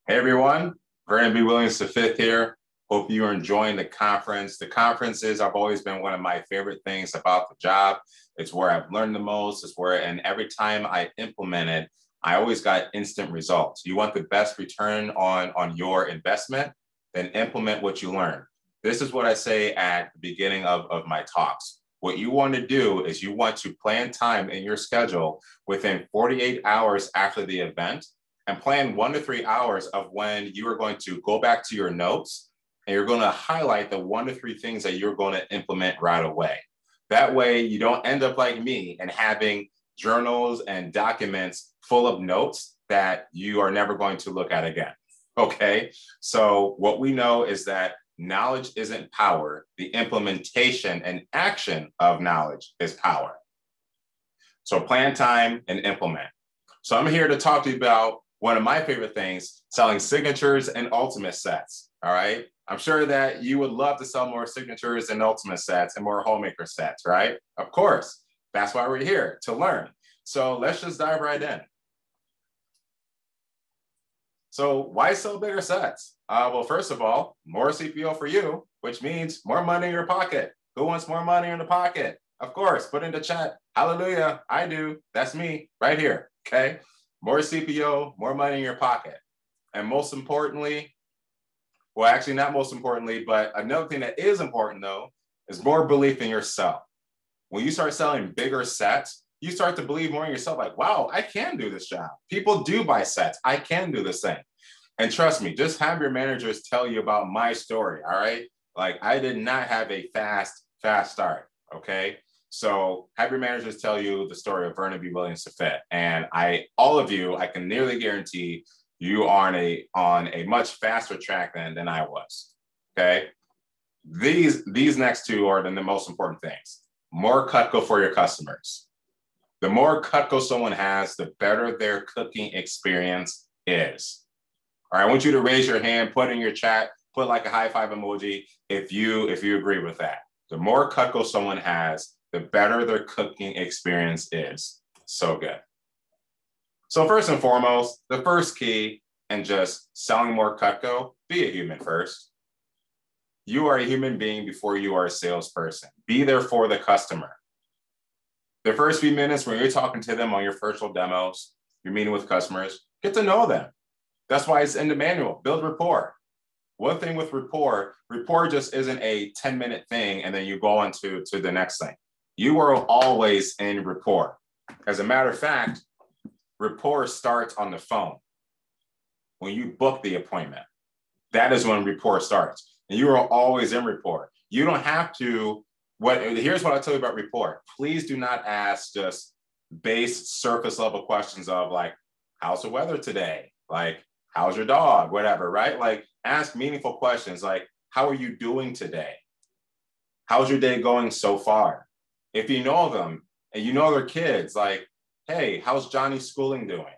Hey everyone, Vernon B. Williams the fifth here. Hope you are enjoying the conference. The conferences have always been one of my favorite things about the job. It's where I've learned the most. And every time I implement it, I always got instant results. You want the best return on your investment, then implement what you learn. This is what I say at the beginning of my talks. What you want to do is you want to plan time in your schedule within 48 hours after the event and plan 1 to 3 hours of when you are going to go back to your notes and you're going to highlight the 1 to 3 things that you're going to implement right away. That way, you don't end up like me and having journals and documents full of notes that you are never going to look at again. Okay. So, what we know is that knowledge isn't power, the implementation and action of knowledge is power. So, plan time and implement. So, I'm here to talk to you about one of my favorite things, selling signatures and ultimate sets. All right. I'm sure that you would love to sell more signatures and ultimate sets and more homemaker sets, right? Of course. That's why we're here, to learn. So let's just dive right in. So why sell bigger sets? Well, first of all, more CPO for you, which means more money in your pocket. Who wants more money in the pocket? Of course, put in the chat. Hallelujah. I do. That's me right here. Okay. More CPO, more money in your pocket. And most importantly, well, actually not most importantly, but another thing that is important though, is more belief in yourself. When you start selling bigger sets, you start to believe more in yourself, like, wow, I can do this job. People do buy sets. I can do this thing. And trust me, just have your managers tell you about my story, all right? Like I did not have a fast start, okay? So have your managers tell you the story of Vernon B. Williams to fit. And all of you, I can nearly guarantee you are on a much faster track than I was. Okay. These next two are the most important things. More Cutco for your customers. The more Cutco someone has, the better their cooking experience is. All right, I want you to raise your hand, put in your chat, put like a high five emoji if you agree with that. The more Cutco someone has, the better their cooking experience is. So good. So first and foremost, the first key in just selling more Cutco, be a human first. You are a human being before you are a salesperson. Be there for the customer. The first few minutes when you're talking to them on your virtual demos, you're meeting with customers, get to know them. That's why it's in the manual, build rapport. One thing with rapport just isn't a 10-minute thing and then you go on to the next thing. You are always in rapport. As a matter of fact, rapport starts on the phone. When you book the appointment, that is when rapport starts. And you are always in rapport. You don't have to, here's what I tell you about rapport. Please do not ask just base surface level questions of like, how's the weather today? Like, how's your dog? Whatever, right? Like, ask meaningful questions like, how are you doing today? How's your day going so far? If you know them and you know their kids, like, hey, how's Johnny's schooling doing?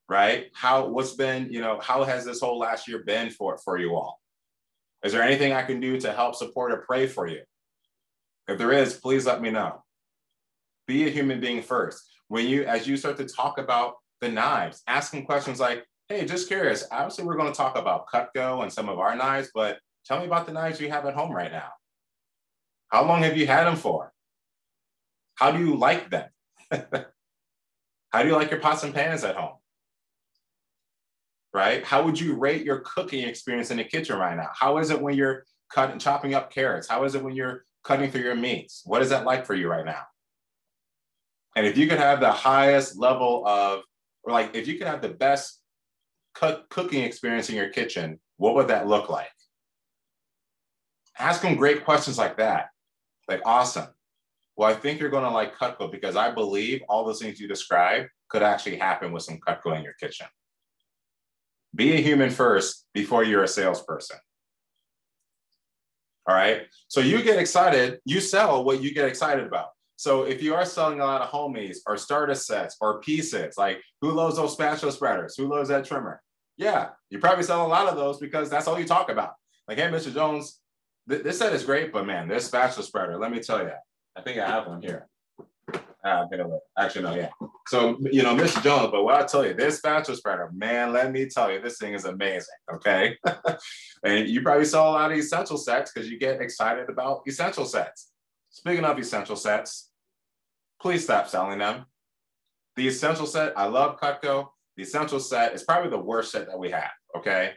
Right? How has this whole last year been for you all? Is there anything I can do to help support or pray for you? If there is, please let me know. Be a human being first. As you start to talk about the knives, ask them questions like, hey, just curious, obviously we're going to talk about Cutco and some of our knives, but tell me about the knives you have at home right now. How long have you had them for? How do you like them? How do you like your pots and pans at home? Right? How would you rate your cooking experience in the kitchen right now? How is it when you're chopping up carrots? How is it when you're cutting through your meats? What is that like for you right now? And if you could have the highest level of, or like if you could have the best cooking experience in your kitchen, what would that look like? Ask them great questions like that. Like, awesome. Well, I think you're going to like Cutco because I believe all those things you described could actually happen with some Cutco in your kitchen. Be a human first before you're a salesperson. All right. So you get excited, you sell what you get excited about. So if you are selling a lot of homies or starter sets or pieces, like who loves those spatula spreaders? Who loves that trimmer? Yeah, you probably sell a lot of those because that's all you talk about. Like, hey, Mr. Jones, this set is great, but man, this spatula spreader, let me tell you, I think I have one here. Actually, no, yeah. So, Mr. Jones, but what I'll tell you, this spatula spreader, man, let me tell you, this thing is amazing, okay? And you probably saw a lot of essential sets because you get excited about essential sets. Speaking of essential sets, please stop selling them. The essential set, I love Cutco. The essential set is probably the worst set that we have, okay?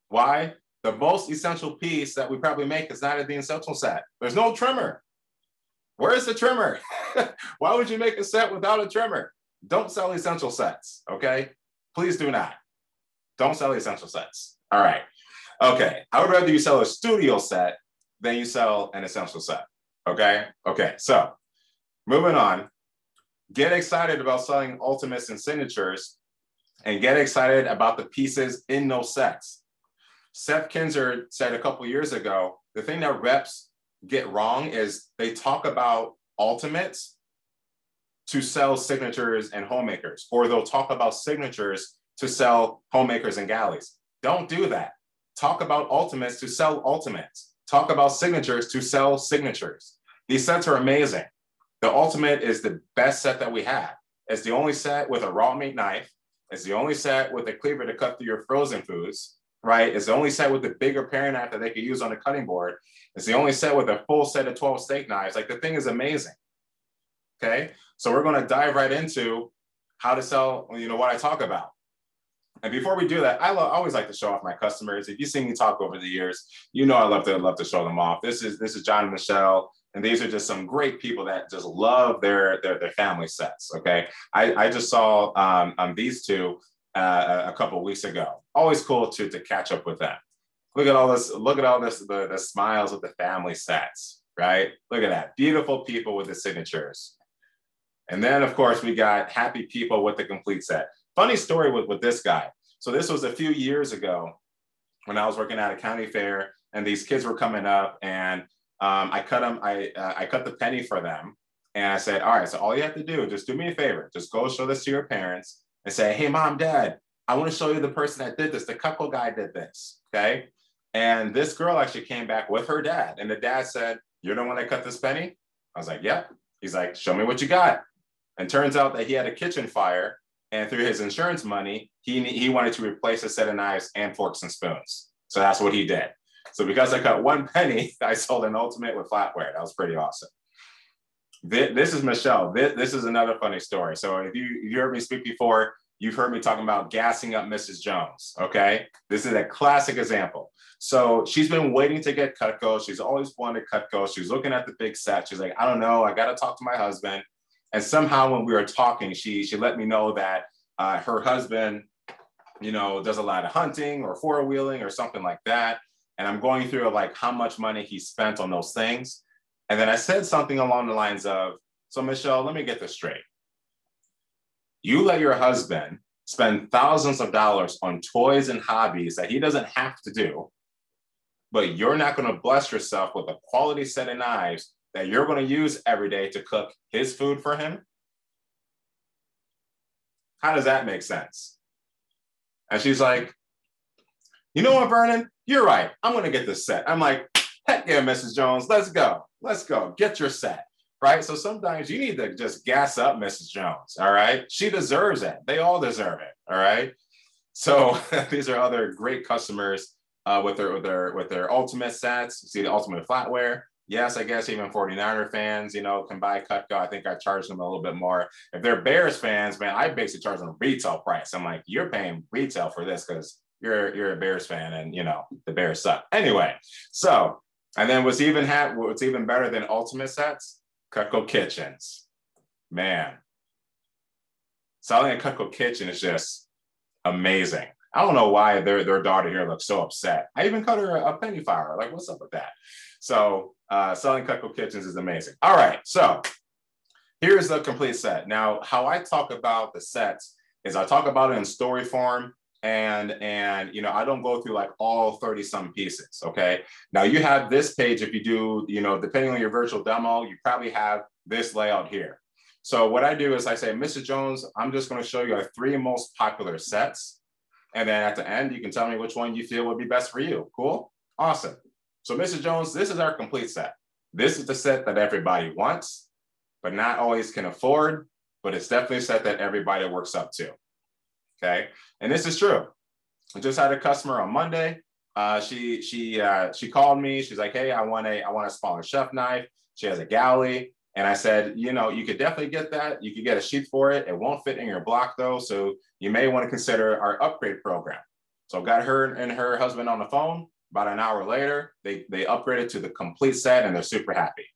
Why? The most essential piece that we probably make is not in the essential set. There's no trimmer. Where's the trimmer? Why would you make a set without a trimmer? Don't sell essential sets, okay? Please do not. Don't sell essential sets. All right. Okay. I would rather you sell a studio set than you sell an essential set, okay? Okay, so moving on. Get excited about selling ultimates and signatures and get excited about the pieces in those sets. Seth Kinzer said a couple years ago, the thing that reps get wrong is they talk about ultimates to sell signatures and homemakers, or they'll talk about signatures to sell homemakers and galleys. Don't do that. Talk about ultimates to sell ultimates. Talk about signatures to sell signatures. These sets are amazing. The ultimate is the best set that we have. It's the only set with a raw meat knife. It's the only set with a cleaver to cut through your frozen foods, right? It's the only set with the bigger paring knife that they could use on the cutting board. It's the only set with a full set of 12 steak knives. Like, the thing is amazing, okay? So we're gonna dive right into how to sell, what I talk about. And before we do that, I always like to show off my customers. If you've seen me talk over the years, I love to show them off. This is John and Michelle, and these are just some great people that just love their family sets, okay? I just saw these two a couple of weeks ago. Always cool to catch up with them. Look at all this, the smiles of the family sets, right? Look at that, beautiful people with the signatures. And then, of course, we got happy people with the complete set. Funny story with this guy. So this was a few years ago when I was working at a county fair, and these kids were coming up, and I cut the penny for them. And I said, all right, so all you have to do, just do me a favor. Just go show this to your parents and say, hey, mom, dad, I want to show you the person that did this. The couple guy did this, okay? And this girl actually came back with her dad. And the dad said, you're the one that cut this penny? I was like, yep. He's like, show me what you got. And turns out that he had a kitchen fire. And through his insurance money, he wanted to replace a set of knives and forks and spoons. So that's what he did. So because I cut one penny, I sold an ultimate with flatware. That was pretty awesome. This is Michelle. This is another funny story. So if you heard me speak before, you've heard me talking about gassing up Mrs. Jones, okay? This is a classic example. So she's been waiting to get Cutco. She's always wanted Cutco. She was looking at the big set. She's like, I don't know, I got to talk to my husband. And somehow when we were talking, she let me know that her husband, does a lot of hunting or four-wheeling or something like that. And I'm going through like how much money he spent on those things. And then I said something along the lines of, so Michelle, let me get this straight. You let your husband spend thousands of dollars on toys and hobbies that he doesn't have to do, but you're not going to bless yourself with a quality set of knives that you're going to use every day to cook his food for him? How does that make sense? And she's like, you know what, Vernon? You're right. I'm going to get this set. I'm like, heck yeah, Mrs. Jones, let's go. Let's go. Get your set, right? So sometimes you need to just gas up Mrs. Jones, all right? She deserves it. They all deserve it, all right? So these are other great customers with their ultimate sets. See the ultimate flatware. Yes, I guess even 49er fans, can buy Cutco. I think I charge them a little bit more. If they're Bears fans, man, I basically charge them retail price. I'm like, you're paying retail for this because you're a Bears fan and, the Bears suck. Anyway, so, and then what's even better than ultimate sets? Cutco kitchens. Man, selling a Cutco kitchen is just amazing. I don't know why their daughter here looks so upset. I even cut her a penny fire. Like, what's up with that? So selling Cutco kitchens is amazing. All right, so here's the complete set. Now, how I talk about the sets is I talk about it in story form, and I don't go through like all 30 some pieces. Okay. Now you have this page. If you do, depending on your virtual demo, you probably have this layout here. So what I do is I say, Mr. Jones, I'm just going to show you our 3 most popular sets. And then at the end, you can tell me which one you feel would be best for you. Cool? Awesome. So Mr. Jones, this is our complete set. This is the set that everybody wants. but not always can afford, but it's definitely a set that everybody works up to, okay? And this is true. I just had a customer on Monday. She called me. She's like, hey, I want a smaller chef knife. She has a galley. And I said, you know, you could definitely get that. You could get a sheath for it. It won't fit in your block though. So you may want to consider our upgrade program. So I got her and her husband on the phone. About an hour later, they upgraded to the complete set and they're super happy.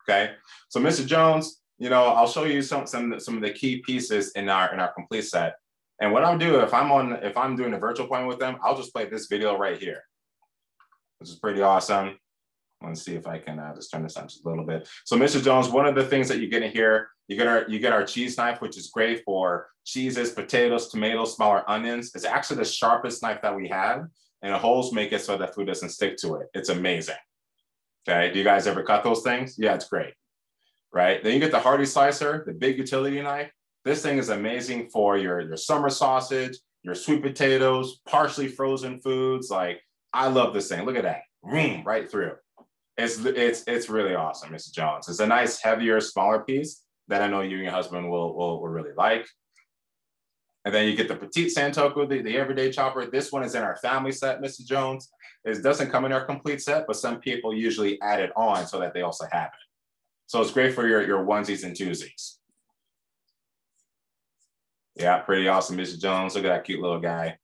Okay. So Mr. Jones, you know, I'll show you some of the key pieces in our complete set. And what I'll do if I'm doing a virtual appointment with them, I'll just play this video right here, which is pretty awesome. Let's see if I can just turn this on just a little bit. So Mr. Jones, one of the things that you get in here, you get our cheese knife, which is great for cheeses, potatoes, tomatoes, smaller onions. It's actually the sharpest knife that we have, and the holes make it so that food doesn't stick to it. It's amazing. Okay, do you guys ever cut those things? Yeah, it's great, right? Then you get the Hardy slicer, the big utility knife. This thing is amazing for your summer sausage, your sweet potatoes, partially frozen foods. Like, I love this thing. Look at that, right through. It's really awesome, Mr. Jones. It's a nice, heavier, smaller piece that I know you and your husband will really like. And then you get the Petite Santoku, the everyday chopper. This one is in our family set, Mr. Jones. It doesn't come in our complete set, but some people usually add it on so that they also have it. So it's great for your onesies and twosies. Yeah, pretty awesome, Mr. Jones. Look at that cute little guy.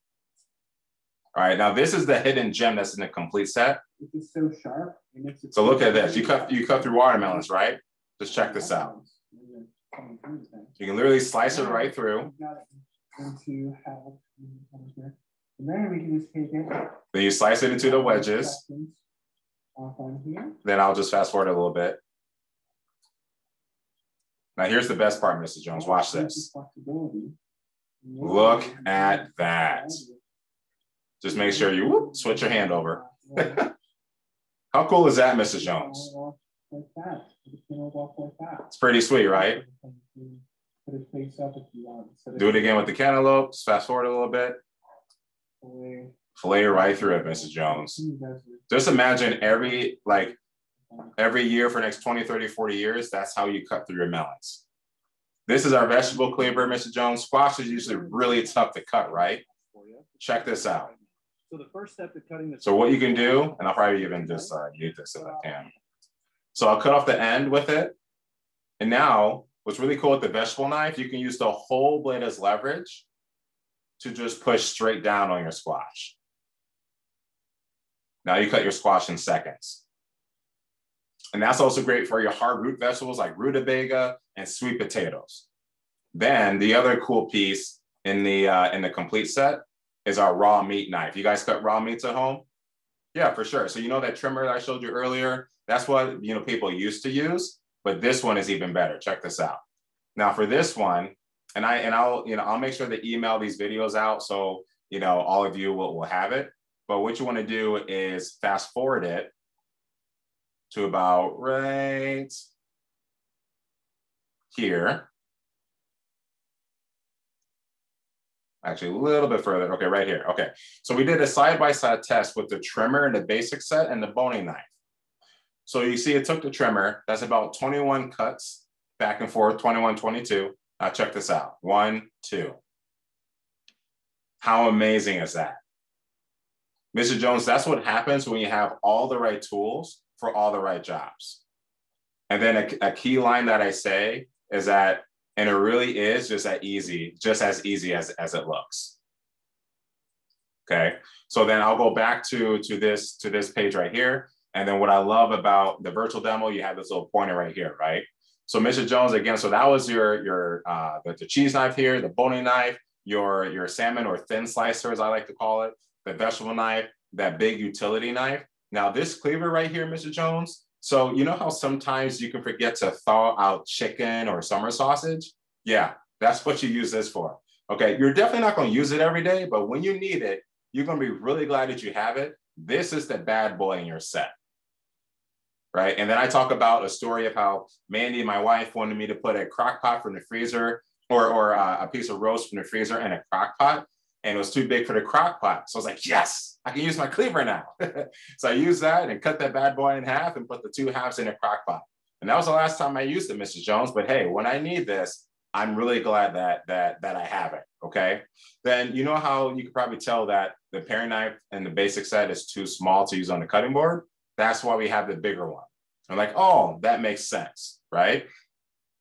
All right, now this is the hidden gem that's in the complete set. This is so sharp. So look at this. You cut through watermelons, right? Just check this out. You can literally slice it right through. And then we can just take it. Then you slice it into the wedges. Then I'll just fast forward a little bit. Now here's the best part, Mr. Jones. Watch this. Look at that. Just make sure you switch your hand over. How cool is that, Mrs. Jones? It's pretty sweet, right? Do it again with the cantaloupe. Just fast forward a little bit. Fillet right through it, Mrs. Jones. Just imagine every year for the next 20, 30, 40 years, that's how you cut through your melons. This is our vegetable cleaver, Mr. Jones. Squash is usually really tough to cut, right? Check this out. So the first step to cutting the. So what you can do, and I'll probably even just mute this if I can. So I'll cut off the end with it. And now, what's really cool with the vegetable knife, you can use the whole blade as leverage to just push straight down on your squash. Now you cut your squash in seconds. And that's also great for your hard root vegetables like rutabaga and sweet potatoes. Then the other cool piece in the complete set is our raw meat knife. You guys cut raw meats at home? Yeah, for sure. So you know that trimmer that I showed you earlier? That's what people used to use, but this one is even better. Check this out. Now for this one, I'll make sure to email these videos out so all of you will have it. But what you want to do is fast forward it to about right here. Actually, a little bit further. Okay, right here. Okay, so we did a side-by-side test with the trimmer and the basic set and the boning knife. So you see it took the trimmer. That's about 21 cuts back and forth, 21, 22. Now check this out. 1, 2. How amazing is that? Mr. Jones, that's what happens when you have all the right tools for all the right jobs. And then a key line that I say is that, and it really is just as easy as it looks. Okay, so then I'll go back to this page right here. And then what I love about the virtual demo, you have this little pointer right here, right? So Mr. Jones, again, so that was the cheese knife here, the boning knife, your salmon or thin slicer, as I like to call it, the vegetable knife, that big utility knife. Now this cleaver right here, Mr. Jones, so you know how sometimes you can forget to thaw out chicken or summer sausage? Yeah, that's what you use this for. Okay, you're definitely not going to use it every day, but when you need it, you're going to be really glad that you have it. This is the bad boy in your set, right? And then I talk about a story of how Mandy, my wife, wanted me to put a crock pot from the freezer or a piece of roast from the freezer in a crock pot, and it was too big for the crock pot. So I was like, yes, I can use my cleaver now. So I used that and cut that bad boy in half and put the 2 halves in a crock pot. And that was the last time I used it, Mrs. Jones. But hey, when I need this, I'm really glad that I have it. Okay. Then you know how you could probably tell that the paring knife and the basic set is too small to use on the cutting board. That's why we have the bigger one. I'm like, oh, that makes sense, right?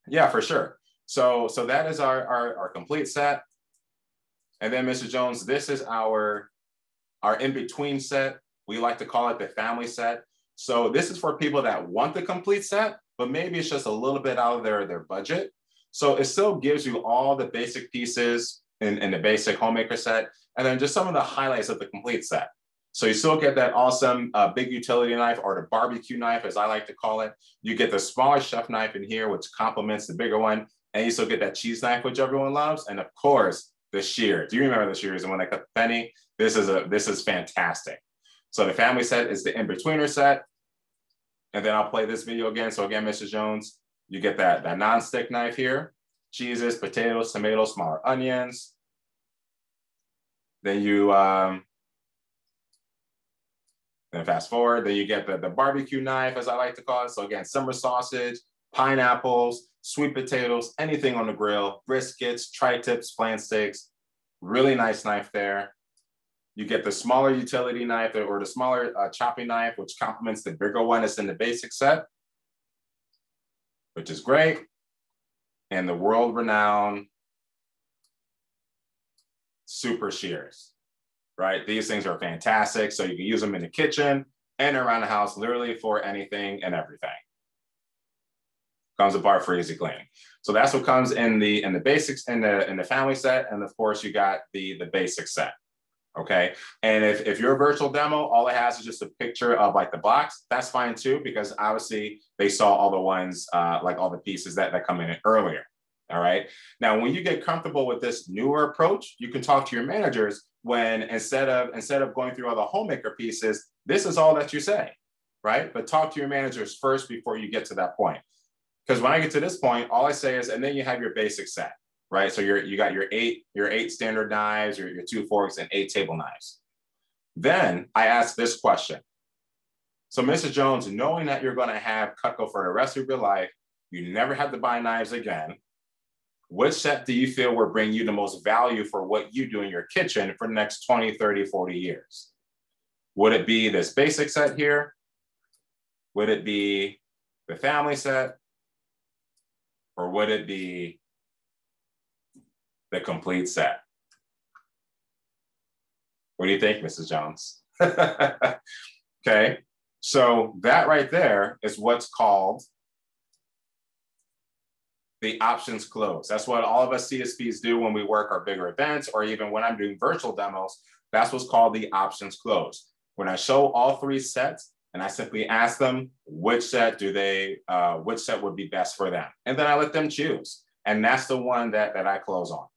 Yeah, for sure. So that is our complete set. And then, Mr. Jones, this is our in-between set. We like to call it the family set. So this is for people that want the complete set, but maybe it's just a little bit out of their budget. So it still gives you all the basic pieces in the basic homemaker set, and then just some of the highlights of the complete set. So you still get that awesome big utility knife, or the barbecue knife, as I like to call it. You get the smaller chef knife in here, which complements the bigger one. And you still get that cheese knife, which everyone loves. And of course, the shears. Do you remember the shears? And when I cut the penny, this is fantastic. So the family set is the in-betweener set. And then I'll play this video again. So again, Mr. Jones, you get that non-stick knife here, cheeses, potatoes, tomatoes, smaller onions. Then you, then fast forward, then you get the barbecue knife, as I like to call it. So again, summer sausage, pineapples, sweet potatoes, anything on the grill, briskets, tri-tips, flank steaks. Really nice knife there. You get the smaller utility knife, or the smaller chopping knife, which complements the bigger one that's in the basic set, which is great. And the world-renowned super shears, right? These things are fantastic. So you can use them in the kitchen and around the house, literally for anything and everything. Comes apart for easy cleaning. So that's what comes in the basics, in the family set. And of course, you got the basic set. Okay. And if you're a virtual demo, all it has is just a picture of like the box. That's fine too, because obviously they saw all the ones, like all the pieces that come in earlier. All right. Now, when you get comfortable with this newer approach, you can talk to your managers when instead of going through all the homemaker pieces, this is all that you say, right? But talk to your managers first before you get to that point. Because when I get to this point, all I say is, and then you have your basic set, right? So you got your eight standard knives, your 2 forks, and 8 table knives. Then I ask this question. So Mrs. Jones, knowing that you're going to have Cutco for the rest of your life, you never have to buy knives again. Which set do you feel will bring you the most value for what you do in your kitchen for the next 20, 30, 40 years? Would it be this basic set here? Would it be the family set? Or would it be the complete set? What do you think, Mrs. Jones? Okay, so that right there is what's called the options close. That's what all of us CSPs do when we work our bigger events, or even when I'm doing virtual demos. That's what's called the options close. When I show all 3 sets, and I simply ask them which set would be best for them. And then I let them choose. And that's the one that I close on.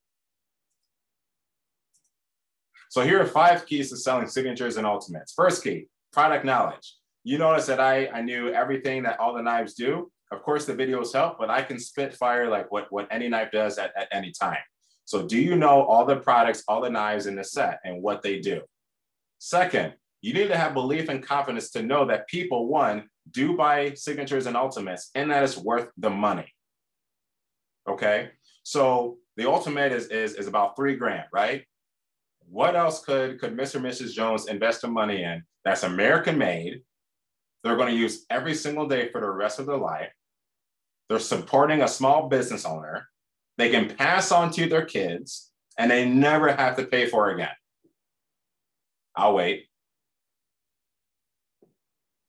So here are 5 keys to selling signatures and ultimates. First key, product knowledge. You notice that I knew everything that all the knives do. Of course, the videos help, but I can spit fire like what any knife does at any time. So do you know all the products, all the knives in the set and what they do? Second, you need to have belief and confidence to know that people, one, do buy signatures and ultimates, and that it's worth the money. Okay, so the ultimate is about $3 grand, right? What else could Mr. and Mrs. Jones invest their money in that's American made? They're going to use every single day for the rest of their life. They're supporting a small business owner. They can pass on to their kids, and they never have to pay for it again. I'll wait.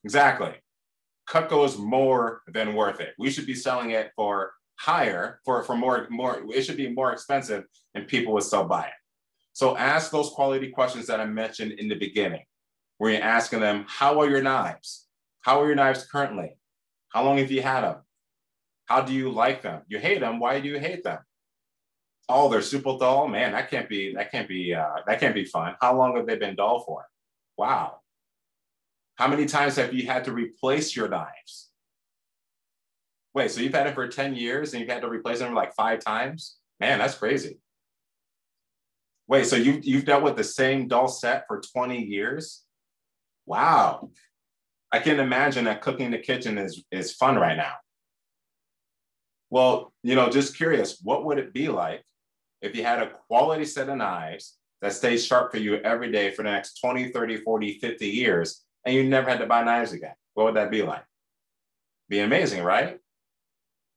Exactly. Cutco is more than worth it. We should be selling it for higher, for more. It should be more expensive, and people would still buy it. So ask those quality questions that I mentioned in the beginning, where you're asking them, how are your knives? How are your knives currently? How long have you had them? How do you like them? You hate them. Why do you hate them? Oh, they're super dull. Man, that can't be fun. How long have they been dull for? Wow. How many times have you had to replace your knives? Wait, so you've had it for 10 years and you've had to replace them like 5 times? Man, that's crazy. Wait, so you've dealt with the same dull set for 20 years? Wow. I can imagine that cooking in the kitchen is fun right now. Well, you know, just curious, what would it be like if you had a quality set of knives that stays sharp for you every day for the next 20, 30, 40, 50 years, and you never had to buy knives again? What would that be like? Be amazing, right?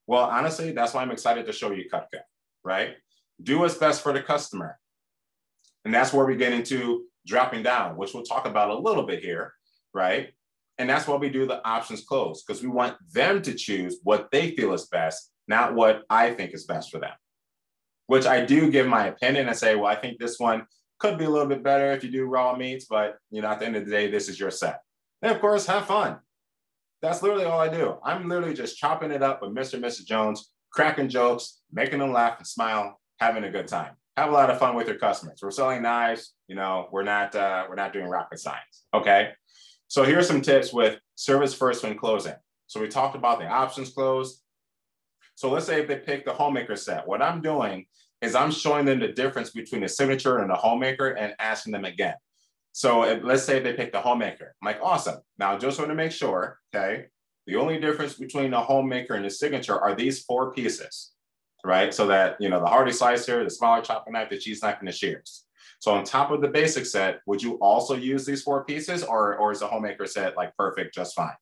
Well, honestly, that's why I'm excited to show you Cutco, right? Do what's best for the customer. And that's where we get into dropping down, which we'll talk about a little bit here, right? And that's why we do the options close, because we want them to choose what they feel is best, not what I think is best for them. Which I do give my opinion and say, well, I think this one could be a little bit better if you do raw meats, but you know, at the end of the day, this is your set. And of course, have fun. That's literally all I do. I'm literally just chopping it up with Mr. and Mrs. Jones, cracking jokes, making them laugh and smile, having a good time. Have a lot of fun with your customers. We're selling knives, you know, we're not doing rocket science. Okay. So here's some tips with service first when closing. So we talked about the options close. So let's say if they pick the homemaker set, what I'm doing is I'm showing them the difference between the signature and the homemaker and asking them again. So let's say they pick the homemaker. I'm like, awesome. Now, just want to make sure, okay, the only difference between the homemaker and the signature are these 4 pieces, right? So that, you know, the hearty slicer, the smaller chopping knife, the cheese knife, and the shears. So on top of the basic set, would you also use these 4 pieces, or is the homemaker set like perfect, just fine?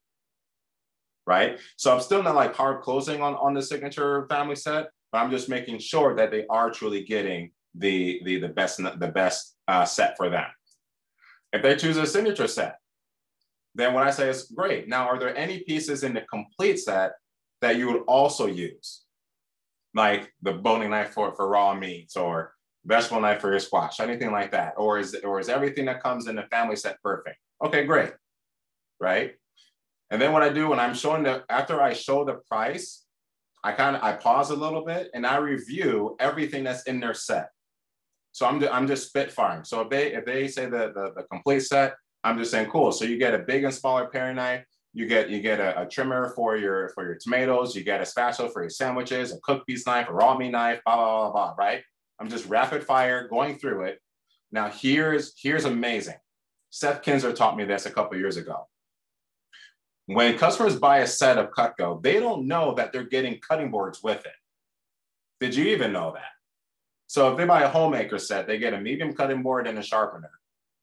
Right? So I'm still not like hard closing on the signature family set, but I'm just making sure that they are truly getting the best set for them. If they choose a signature set, then what I say is great. Now, are there any pieces in the complete set that you would also use? Like the boning knife for raw meats, or vegetable knife for your squash, anything like that? Or is everything that comes in the family set perfect? Okay, great, right? And then what I do when I'm showing after I show the price, I pause a little bit and I review everything that's in their set. So I'm just spitfiring. So if they say the complete set, I'm just saying, cool. So you get a big and smaller paring knife, you get a trimmer for your tomatoes, you get a spatula for your sandwiches, a cooked piece knife, a raw meat knife, blah, blah, blah, blah, right? I'm just rapid fire going through it. Now here's amazing. Seth Kinzer taught me this a couple of years ago. When customers buy a set of Cutco, they don't know that they're getting cutting boards with it. Did you even know that? So if they buy a homemaker set, they get a medium cutting board and a sharpener.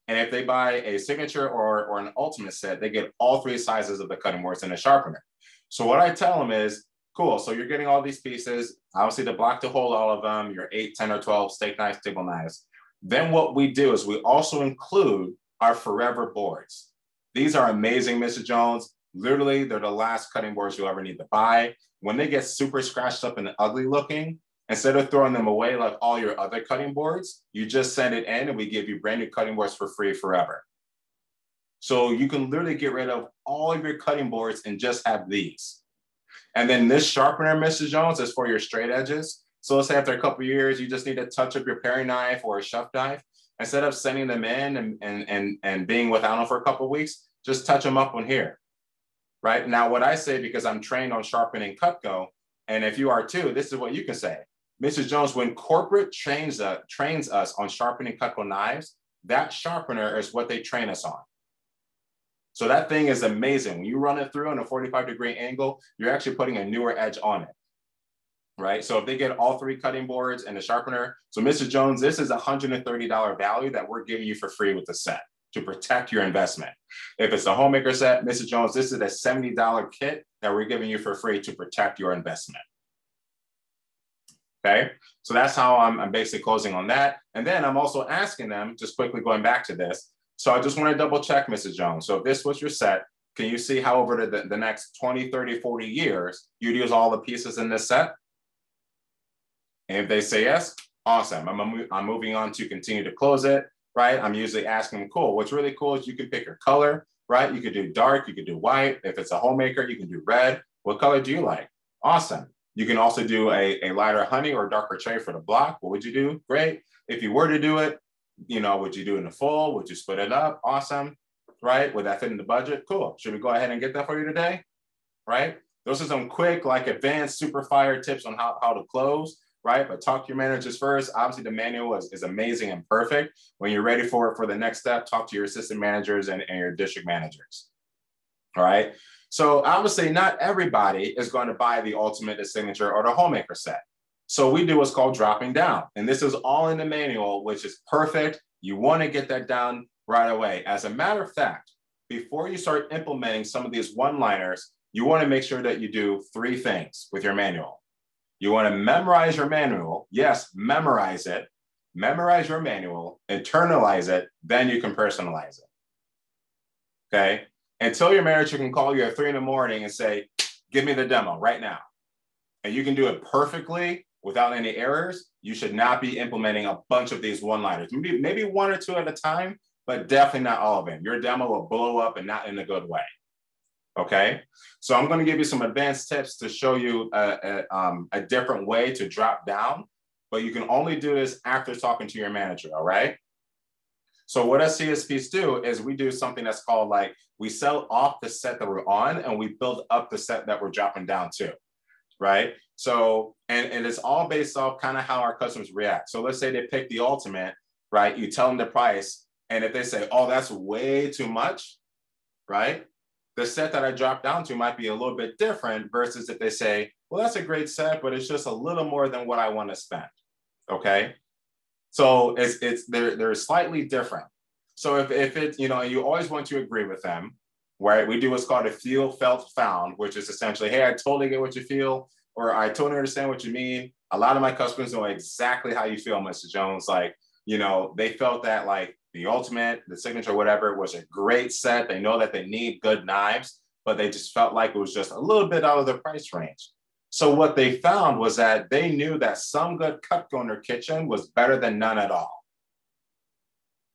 And if they buy a signature or an ultimate set, they get all 3 sizes of the cutting boards and a sharpener. So what I tell them is, cool, so you're getting all these pieces, obviously the block to hold all of them, your 8, 10, or 12 steak knives, table knives. Then what we do is we also include our forever boards. These are amazing, Mrs. Jones. Literally, they're the last cutting boards you'll ever need to buy. When they get super scratched up and ugly looking, instead of throwing them away like all your other cutting boards, you just send it in and we give you brand new cutting boards for free forever. So you can literally get rid of all of your cutting boards and just have these. And then this sharpener, Mrs. Jones, is for your straight edges. So let's say after a couple of years, you just need to touch up your paring knife or a chef knife. Instead of sending them in and being without them for a couple of weeks, just touch them up on here. Right? Now, what I say, because I'm trained on sharpening Cutco, and if you are too, this is what you can say. Mrs. Jones, when corporate trains us on sharpening Cutco knives, that sharpener is what they train us on. So that thing is amazing. When you run it through on a 45-degree angle, you're actually putting a newer edge on it. Right? So if they get all 3 cutting boards and the sharpener, so Mrs. Jones, this is a $130 value that we're giving you for free with the set to protect your investment. If it's a homemaker set, Mrs. Jones, this is a $70 kit that we're giving you for free to protect your investment. Okay, so that's how I'm basically closing on that. And then I'm also asking them, just quickly going back to this. So I just want to double check, Mrs. Jones. So if this was your set, can you see how over the next 20, 30, 40 years, you'd use all the pieces in this set? And if they say yes, awesome. I'm moving on to continue to close it, right? I'm usually asking them, cool. What's really cool is you can pick your color, right? You could do dark, you could do white. If it's a homemaker, you can do red. What color do you like? Awesome. You can also do a lighter honey or darker cherry for the block. What would you do? Great. If you were to do it, you know, would you do it in the full? Would you split it up? Awesome. Right? Would that fit in the budget? Cool. Should we go ahead and get that for you today? Right? Those are some quick, like advanced super fire tips on how to close, right? But talk to your managers first. Obviously, the manual is amazing and perfect. When you're ready for the next step, talk to your assistant managers and your district managers. All right. So obviously not everybody is going to buy the Ultimate, the Signature, or the Homemaker set. So we do what's called dropping down. And this is all in the manual, which is perfect. You want to get that done right away. As a matter of fact, before you start implementing some of these one-liners, you want to make sure that you do 3 things with your manual. You want to memorize your manual. Yes, memorize it. Memorize your manual, internalize it, then you can personalize it. Okay? Until your manager can call you at 3 in the morning and say, give me the demo right now. And you can do it perfectly without any errors. You should not be implementing a bunch of these one-liners. Maybe 1 or 2 at a time, but definitely not all of them. Your demo will blow up and not in a good way. Okay, so I'm going to give you some advanced tips to show you a different way to drop down, but you can only do this after talking to your manager, all right? So what us CSPs do is we do something that's called like, we sell off the set that we're on and we build up the set that we're dropping down to, right? So, and it's all based off kind of how our customers react. So let's say they pick the Ultimate, right? You tell them the price, and if they say, oh, that's way too much, right? The set that I dropped down to might be a little bit different versus if they say, well, that's a great set, but it's just a little more than what I want to spend, okay? So they're slightly different. So if it's, you know, you always want to agree with them, right? We do what's called a feel, felt, found, which is essentially, hey, I totally get what you feel, or I totally understand what you mean. A lot of my customers know exactly how you feel, Mr. Jones. Like, you know, they felt that like the Ultimate, the Signature, whatever, was a great set. They know that they need good knives, but they just felt like it was just a little bit out of their price range. So what they found was that they knew that some good Cutco in their kitchen was better than none at all,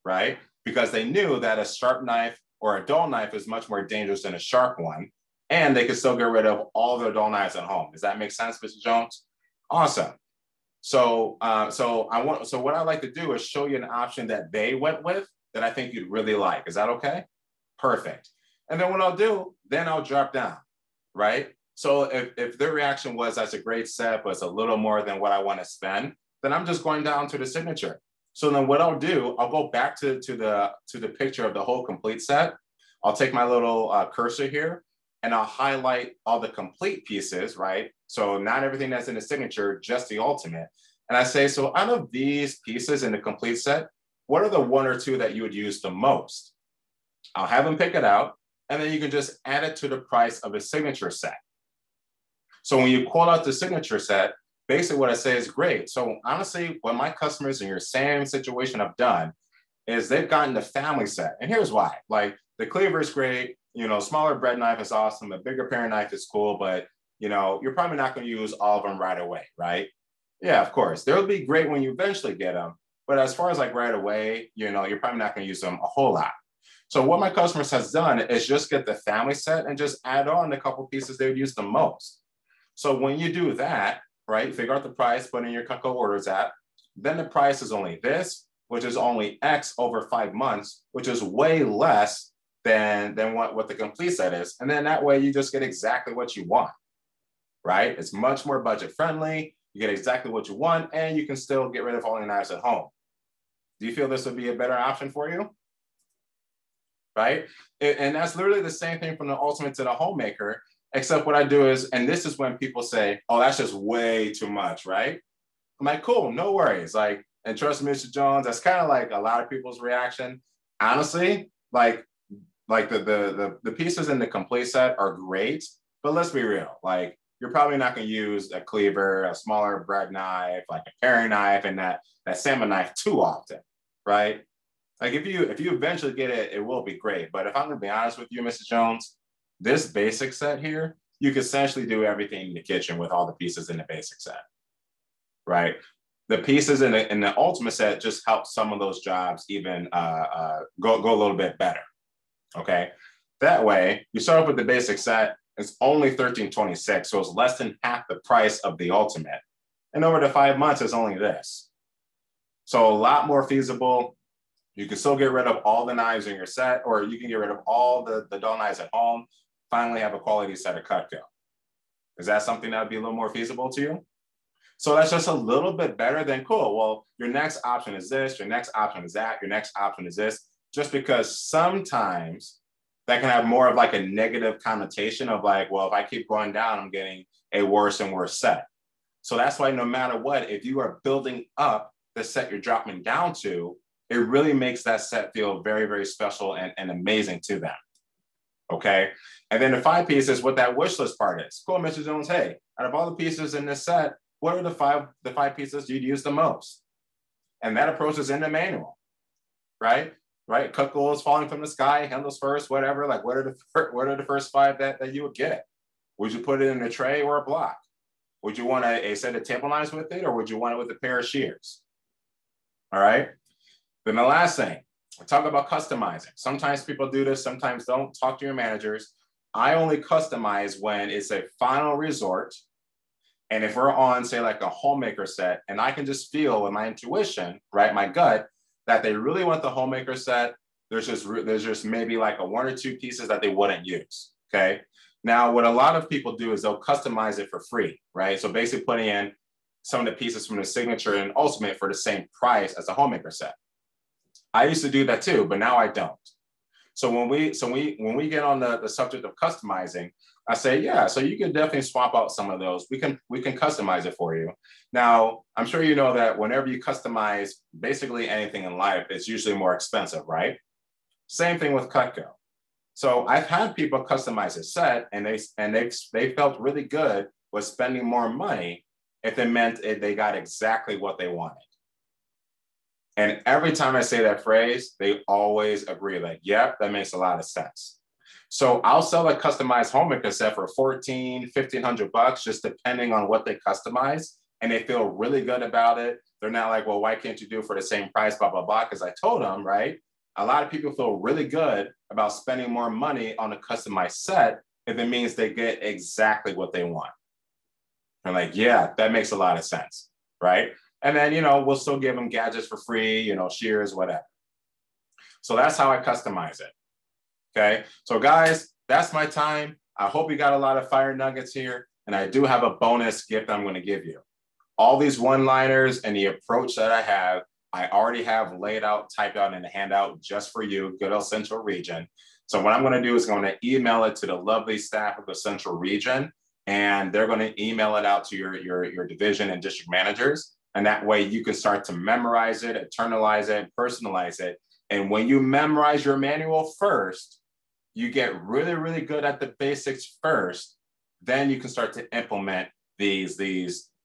right? Because they knew that a sharp knife or a dull knife is much more dangerous than a sharp one, and they could still get rid of all their dull knives at home. Does that make sense, Mr. Jones? Awesome. So what I like to do is show you an option that they went with that I think you'd really like. Is that okay? Perfect. And then what I'll do, then I'll drop down, right? So if their reaction was, that's a great set, but it's a little more than what I want to spend, then I'm just going down to the Signature. So then what I'll do, I'll go back to the picture of the whole complete set. I'll take my little cursor here and I'll highlight all the complete pieces, right? So not everything that's in the Signature, just the Ultimate. And I say, so out of these pieces in the complete set, what are the 1 or 2 that you would use the most? I'll have them pick it out, and then you can just add it to the price of a Signature set. So when you call out the Signature set, basically what I say is great. So honestly, what my customers in your same situation have done is they've gotten the family set. And here's why. Like the cleaver is great, you know, smaller bread knife is awesome, a bigger paring knife is cool, but you know, you're probably not going to use all of them right away, right? Yeah, of course. They'll be great when you eventually get them. But as far as like right away, you know, you're probably not going to use them a whole lot. So what my customers has done is just get the family set and just add on a couple pieces they would use the most. So when you do that, right, figure out the price, put in your Cutco orders at, then the price is only this, which is only X over 5 months, which is way less than what the complete set is. And then that way you just get exactly what you want, right? It's much more budget friendly. You get exactly what you want, and you can still get rid of all your knives at home. Do you feel this would be a better option for you? Right? And that's literally the same thing from the Ultimate to the Homemaker, except what I do is, and this is when people say, oh, that's just way too much, right? I'm like, cool, no worries. Like, and trust me, Mr. Jones, that's kind of like a lot of people's reaction. Honestly, like the pieces in the complete set are great, but let's be real. Like, you're probably not going to use a cleaver, a smaller bread knife, like a paring knife, and that salmon knife too often, right? Like if you eventually get it, it will be great. But if I'm going to be honest with you, Mr. Jones, this basic set here, you can essentially do everything in the kitchen with all the pieces in the basic set, right? The pieces in the Ultimate set just help some of those jobs even go a little bit better, okay? That way, you start off with the basic set, it's only $13.26, so it's less than half the price of the Ultimate. And over the 5 months, it's only this. So a lot more feasible. You can still get rid of all the knives in your set, or you can get rid of all the dull knives at home, finally have a quality set of Cutco. Is that something that would be a little more feasible to you? So that's just a little bit better than cool. Well, your next option is this, your next option is that, your next option is this, just because sometimes that can have more of like a negative connotation of like, well, if I keep going down, I'm getting a worse and worse set. So that's why no matter what, if you are building up the set you're dropping down to, it really makes that set feel very, very special and amazing to them. Okay. And then the 5 pieces, what that wish list part is. Cool, Mr. Jones. Hey, out of all the pieces in this set, what are the five pieces you'd use the most? And that approach is in the manual, right? Right. Cut goals falling from the sky, handles first, whatever. Like, what are the first 5 that you would get? Would you put it in a tray or a block? Would you want a set of table knives with it, or would you want it with a pair of shears? All right. Then the last thing, talk about customizing. Sometimes people do this, sometimes don't. Talk to your managers. I only customize when it's a final resort. And if we're on, say, like a homemaker set, and I can just feel with my intuition, right, my gut, that they really want the homemaker set, there's just maybe like a 1 or 2 pieces that they wouldn't use, okay? Now, what a lot of people do is they'll customize it for free, right? So basically putting in some of the pieces from the signature and ultimate for the same price as a homemaker set. I used to do that too, but now I don't. So when we get on the subject of customizing, I say, yeah, so you can definitely swap out some of those. We can customize it for you. Now, I'm sure you know that whenever you customize basically anything in life, it's usually more expensive, right? Same thing with Cutco. So I've had people customize a set and they felt really good with spending more money if it meant they got exactly what they wanted. And every time I say that phrase, they always agree, like, yep, that makes a lot of sense. So I'll sell a customized homemaker set for $1,400, $1,500, just depending on what they customize. And they feel really good about it. They're not like, well, why can't you do it for the same price, blah, blah, blah, because I told them, right? A lot of people feel really good about spending more money on a customized set if it means they get exactly what they want. I'm like, yeah, that makes a lot of sense, right? And then, we'll still give them gadgets for free, shears, whatever. So that's how I customize it, okay? So guys, that's my time. I hope you got a lot of fire nuggets here. And I do have a bonus gift I'm going to give you. All these one-liners and the approach that I already have laid out, typed out in a handout just for you, good old Central Region. So what I'm going to do is I'm going to email it to the lovely staff of the Central Region, and they're going to email it out to your division and district managers. And that way you can start to memorize it, internalize it, personalize it. And when you memorize your manual first, you get really, really good at the basics first. Then you can start to implement these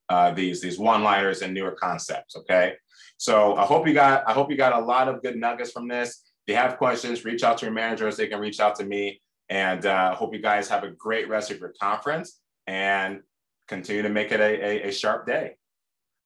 one-liners and newer concepts. Okay. So I hope you got a lot of good nuggets from this. If you have questions, reach out to your managers. They can reach out to me. And I hope you guys have a great rest of your conference and continue to make it a sharp day.